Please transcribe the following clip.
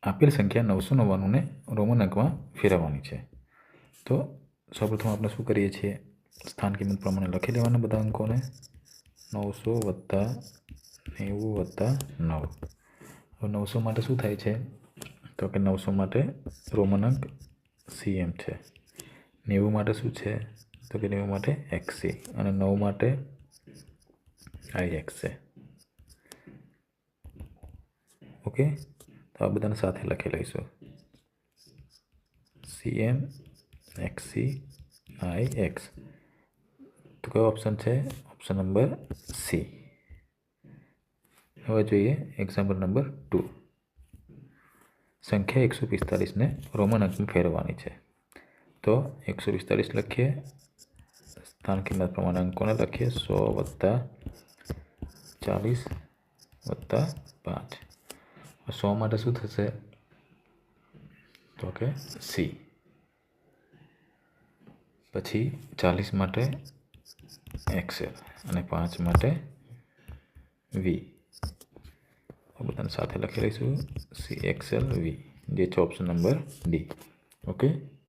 આપેલ સંખ્યા 999ને રોમન અંકમાં ફેરવવાની છે. તો સૌપ્રથમ આપણે શું કરીએ છીએ, સ્થાન કિંમત પ્રમાણે લખી લેવાના બધા અંકોને. 900 + 90 + 9. હવે 900 માટે શું થાય છે, તો કે 900 માટે રોમન અંક CM છે. 90 માટે શું છે, તો કે 90 માટે XC અને 9 માટે IX છે. ઓકે, તો આ બધાને સાથે લખી લઈશું. CM XC IX. તો કયો ઓપ્શન છે, ઓપ્શન નંબર C. હવે જોઈએ એક્ઝામ્પલ નંબર 2. સંખ્યા 145ને રોમન અંકમાં ફેરવવાની છે. તો 145 લખીએ, સ્થાન કિંમત પ્રમાણે અંકોને લખીએ. 100 + 40 + 5. 100 માટે શું થશે, તો કે C. પછી 40 માટે XL અને 5 માટે V. આ બધાને સાથે લખી લઈશું. CXL V, જે છે ઓપ્શન નંબર D. ઓકે.